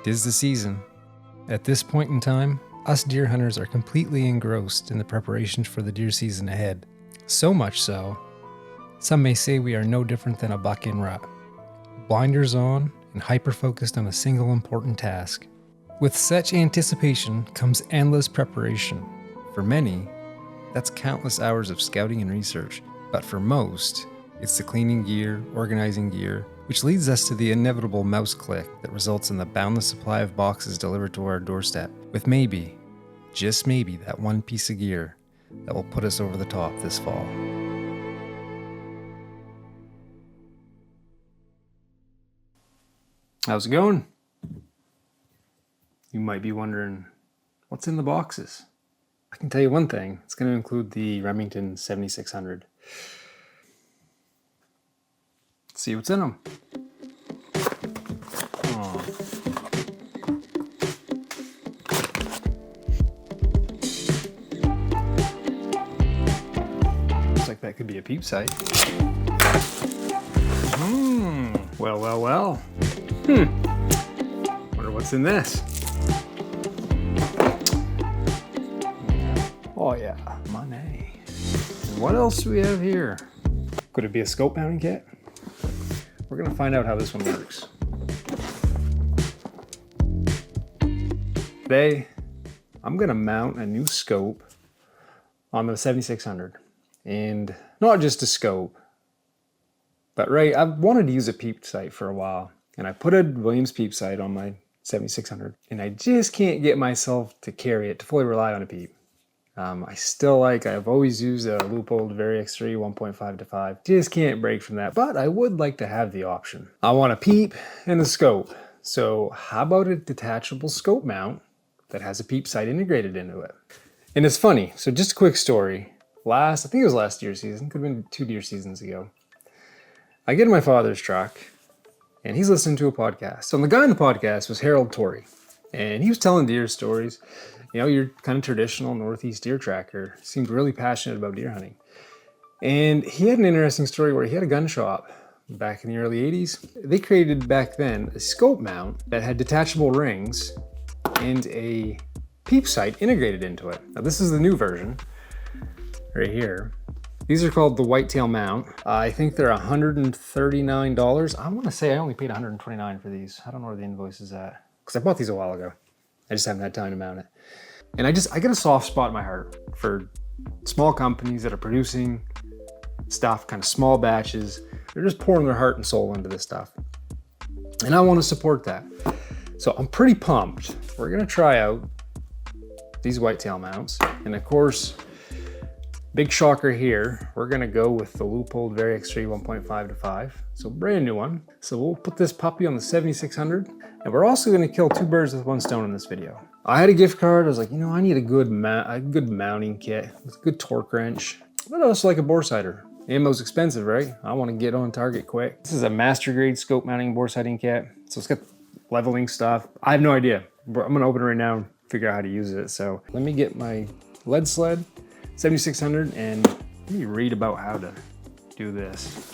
'Tis the season. At this point in time, us deer hunters are completely engrossed in the preparations for the deer season ahead. So much so, some may say we are no different than a buck in rut. Blinders on and hyper-focused on a single important task. With such anticipation comes endless preparation. For many, that's countless hours of scouting and research. But for most, it's the cleaning gear, organizing gear, which leads us to the inevitable mouse click that results in the boundless supply of boxes delivered to our doorstep, with maybe, just maybe, that one piece of gear that will put us over the top this fall. How's it going? You might be wondering, what's in the boxes? I can tell you one thing, it's going to include the Remington 7600. Let's see what's in them. Oh. Looks like that could be a peep sight. Well. Wonder what's in this. Oh yeah, money. And what else do we have here? Could it be a scope mounting kit? We're gonna find out how this one works. Today, I'm gonna mount a new scope on the 7600. And not just a scope, but I've wanted to use a peep sight for a while. And I put a Williams peep sight on my 7600. And I just can't get myself to carry it, to fully rely on a peep. I've always used a Leupold VariX3 1.5-5. Just can't break from that, but I would like to have the option. I want a peep and a scope. So how about a detachable scope mount that has a peep sight integrated into it? And it's funny, so just a quick story. I think it was last deer season, could have been 2 deer seasons ago. I get in my father's truck and he's listening to a podcast. So the guy in the podcast was Torre, and he was telling deer stories. You know, your kind of traditional Northeast deer tracker, seemed really passionate about deer hunting. And he had an interesting story where he had a gun shop back in the early 80s. They created back then a scope mount that had detachable rings and a peep sight integrated into it. Now this is the new version right here. These are called the Whitetail Mount. I think they're $139. I want to say I only paid $129 for these. I don't know where the invoice is at, because I bought these a while ago. I just haven't had time to mount it. And I get a soft spot in my heart for small companies that are producing stuff, kind of small batches. They're just pouring their heart and soul into this stuff. And I want to support that. So I'm pretty pumped. We're gonna try out these whitetail mounts. And of course, big shocker here, we're gonna go with the Leupold VariX3 1.5-5. So brand new one. So we'll put this puppy on the 7600. And we're also gonna kill 2 birds with 1 stone in this video. I had a gift card. I was like, I need a good mounting kit with a good torque wrench, but also like a bore sighter. Ammo's expensive, right? I want to get on target quick. This is a master grade scope mounting bore sighting kit. So it's got leveling stuff. I have no idea. I'm gonna open it right now and figure out how to use it. So let me get my lead sled, 7600, and let me read about how to do this.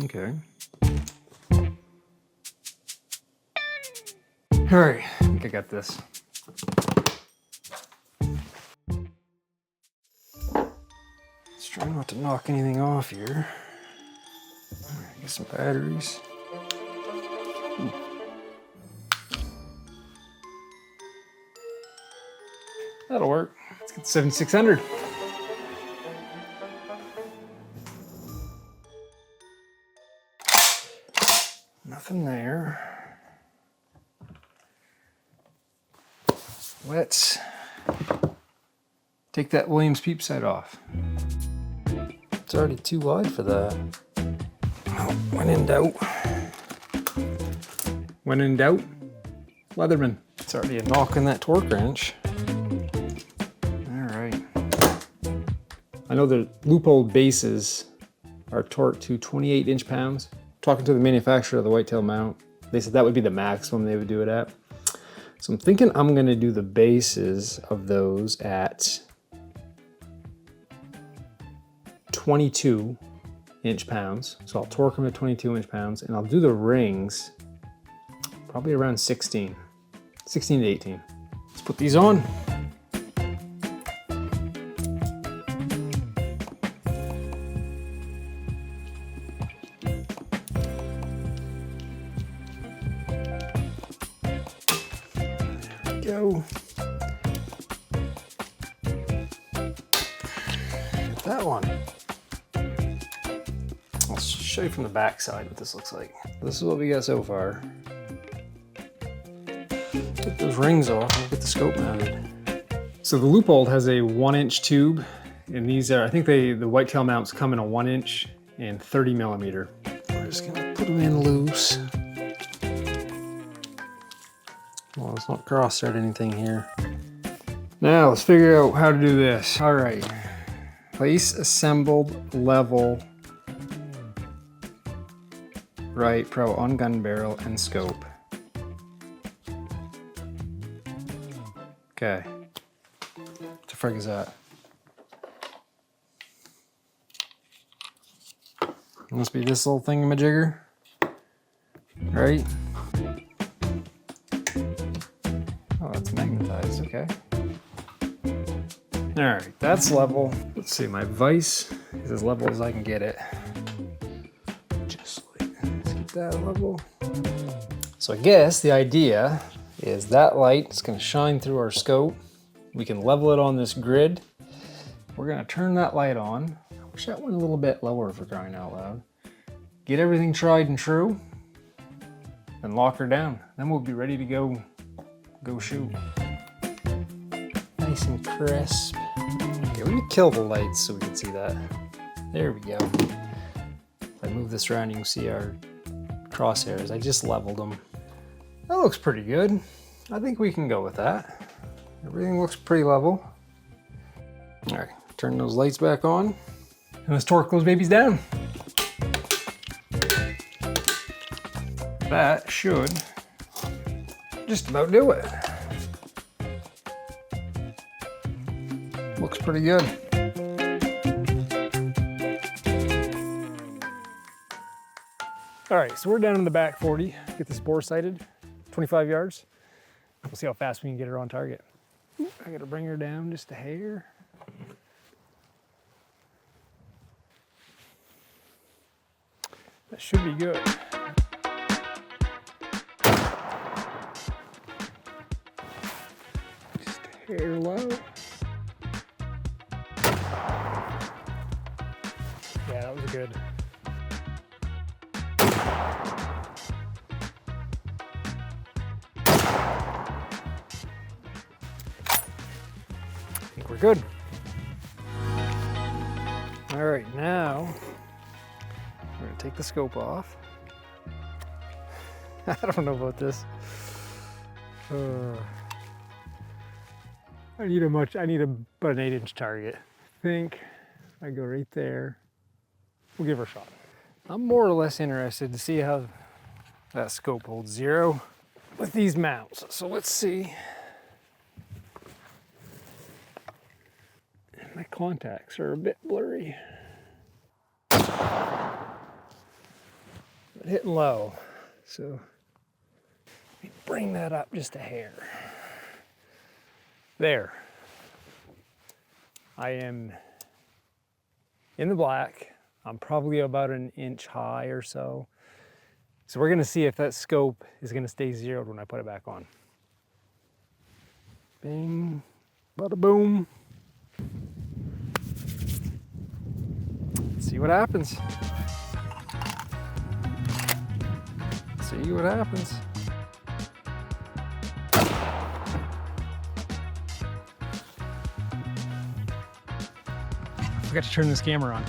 Okay. All right, I think I got this. Let's try not to knock anything off here. All right, get some batteries. Ooh. That'll work. Let's get the 7600. Nothing there. Let's take that Williams peep sight off. It's already too wide for that. Oh, when in doubt. When in doubt, Leatherman. It's already a knock on that torque wrench. All right. I know the Leupold bases are torqued to 28 inch-pounds. Talking to the manufacturer of the Whitetail Mount, they said that would be the maximum they would do it at. So I'm thinking I'm gonna do the bases of those at 22 inch-pounds. So I'll torque them to 22 inch-pounds, and I'll do the rings probably around 16 to 18. Let's put these on. Go. That one. I'll show you from the back side what this looks like. This is what we got so far. Take those rings off and get the scope mounted. So the Leupold has a 1-inch tube, and these are, I think the Whitetail mounts come in a 1-inch and 30 millimeter. We're just gonna put them in loose. Well, let's not cross-thread anything here. Now let's figure out how to do this. All right, place assembled level right pro on gun barrel and scope. Okay, what the frig is that? It must be this little thingamajigger, right? Oh, that's magnetized, okay. All right, that's level. Let's see, my vise is as level as I can get it. Just like, let's get that level. So I guess the idea is that light is gonna shine through our scope. We can level it on this grid. We're gonna turn that light on. I wish that went a little bit lower for crying out loud. Get everything tried and true, and lock her down. Then we'll be ready to go shoot. Nice and crisp. Okay, let me kill the lights so we can see that. There we go. If I move this around, you can see our crosshairs. I just leveled them. That looks pretty good. I think we can go with that. Everything looks pretty level. All right, turn those lights back on. And let's torque those babies down. That should just about do it. Looks pretty good. All right, so we're down in the back 40. Get this bore sighted, 25 yards. We'll see how fast we can get her on target. Ooh, I gotta bring her down just a hair. That should be good. Just a hair low. Yeah, that was good. I think we're good. All right, now we're gonna take the scope off. I don't know about this. I need about an 8-inch target. I think I go right there. We'll give her a shot. I'm more or less interested to see how that scope holds zero with these mounts. So let's see. My contacts are a bit blurry. But hitting low. So let me bring that up just a hair. There. I am in the black. I'm probably about an inch high or so. So we're gonna see if that scope is gonna stay zeroed when I put it back on. Bing, bada boom. Let's see what happens. See what happens. I forgot to turn this camera on.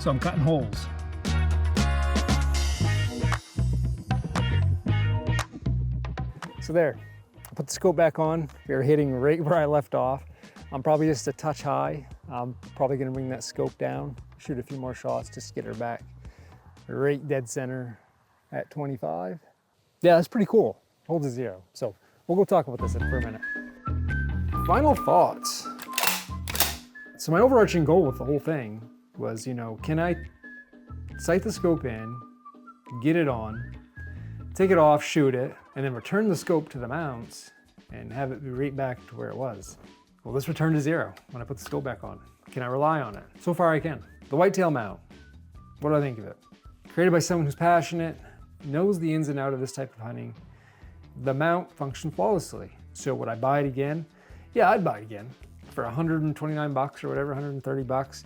So I'm cutting holes. So there, I put the scope back on. We are hitting right where I left off. I'm probably just a touch high. I'm probably gonna bring that scope down, shoot a few more shots just to get her back right dead center at 25. Yeah, that's pretty cool. Holds a zero. So we'll go talk about this for a minute. Final thoughts. So my overarching goal with the whole thing was, you know, can I sight the scope in, get it on, take it off, shoot it, and then return the scope to the mounts and have it be right back to where it was. Well, this returned to 0 when I put the scope back on. Can I rely on it? So far I can. The Whitetail Mount, what do I think of it? Created by someone who's passionate, knows the ins and outs of this type of hunting. The mount functioned flawlessly. So would I buy it again? Yeah, I'd buy it again for 129 bucks or whatever, 130 bucks.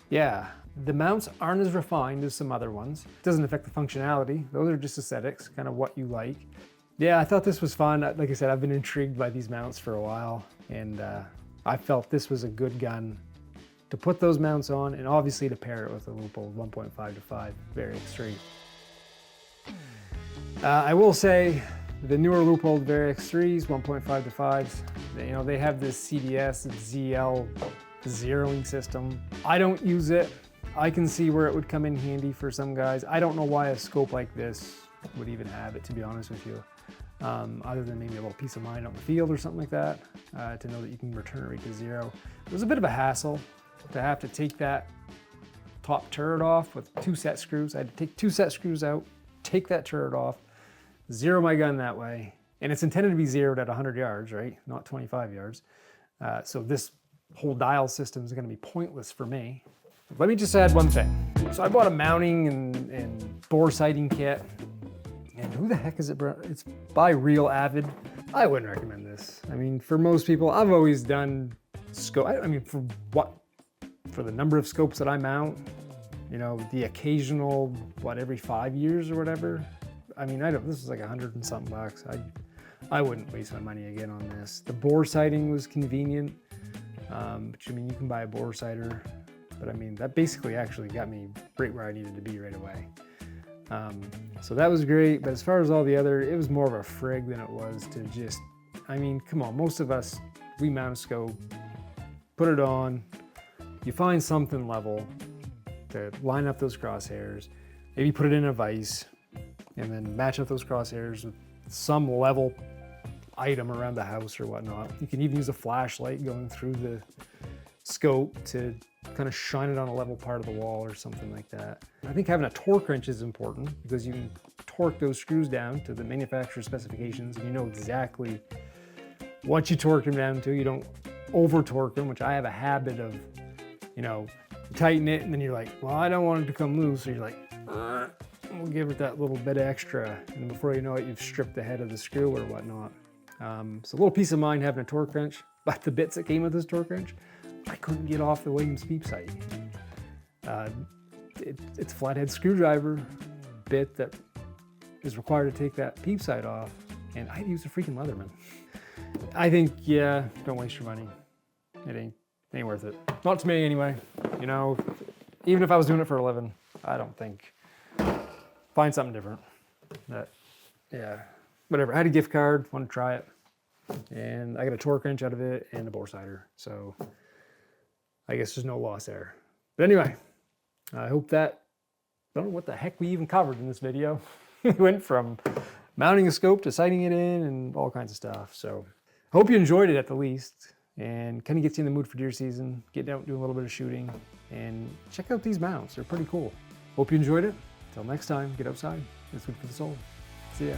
Yeah, the mounts aren't as refined as some other ones. It doesn't affect the functionality. Those are just aesthetics, kind of what you like. Yeah, I thought this was fun. Like I said, I've been intrigued by these mounts for a while, and I felt this was a good gun to put those mounts on, and obviously to pair it with a Leupold 1.5-5 Variax 3. I will say the newer Leupold Variax 3s, 1.5-5s, you know, they have this CDS ZL zeroing system. I don't use it. I can see where it would come in handy for some guys. I don't know why a scope like this would even have it, to be honest with you. Other than maybe a little peace of mind on the field or something like that, to know that you can return it right to 0. It was a bit of a hassle to have to take that top turret off with 2 set screws. I had to take 2 set screws out, take that turret off, zero my gun that way. And it's intended to be zeroed at 100 yards, right? Not 25 yards. So this whole dial system is going to be pointless for me. Let me just add one thing. So I bought a mounting and bore sighting kit. And who the heck is it? It's by Real Avid. I wouldn't recommend this. I mean, for most people, I've always done scope. I mean, for the number of scopes that I mount, you know, the occasional, every 5 years or whatever. I mean, this is like 100 and something bucks. I wouldn't waste my money again on this. The bore sighting was convenient. But I mean, you can buy a bore sighter, but I mean, that basically actually got me right where I needed to be right away. So that was great, but as far as all the other, it was more of a frig than it was to just, I mean, come on, most of us, we mount a scope, put it on, you find something level to line up those crosshairs, maybe put it in a vise, and then match up those crosshairs with some level item around the house or whatnot. You can even use a flashlight going through the scope to kind of shine it on a level part of the wall or something like that. I think having a torque wrench is important because you can torque those screws down to the manufacturer's specifications and you know exactly what you torque them down to. You don't over torque them, which I have a habit of, you know, tighten it and then you're like, well, I don't want it to come loose. So you're like, we'll give it that little bit extra. And before you know it, you've stripped the head of the screw or whatnot. So a little peace of mind having a torque wrench, but the bits that came with this torque wrench, I couldn't get off the Williams Peep sight. It's a flathead screwdriver bit that is required to take that Peep sight off, and I used a freaking Leatherman. I think, yeah, don't waste your money. It ain't worth it. Not to me anyway. You know, even if I was doing it for a living, I don't think. Find something different. Yeah, whatever. I had a gift card, wanted to try it, and I got a torque wrench out of it and a bore sighter. So I guess there's no loss there. But anyway, I hope that, I don't know what the heck we even covered in this video. We went from mounting a scope to sighting it in and all kinds of stuff. So I hope you enjoyed it at the least and kind of gets you in the mood for deer season, get out and do a little bit of shooting and check out these mounts. They're pretty cool. Hope you enjoyed it. Until next time, get outside. It's good for the soul. See ya.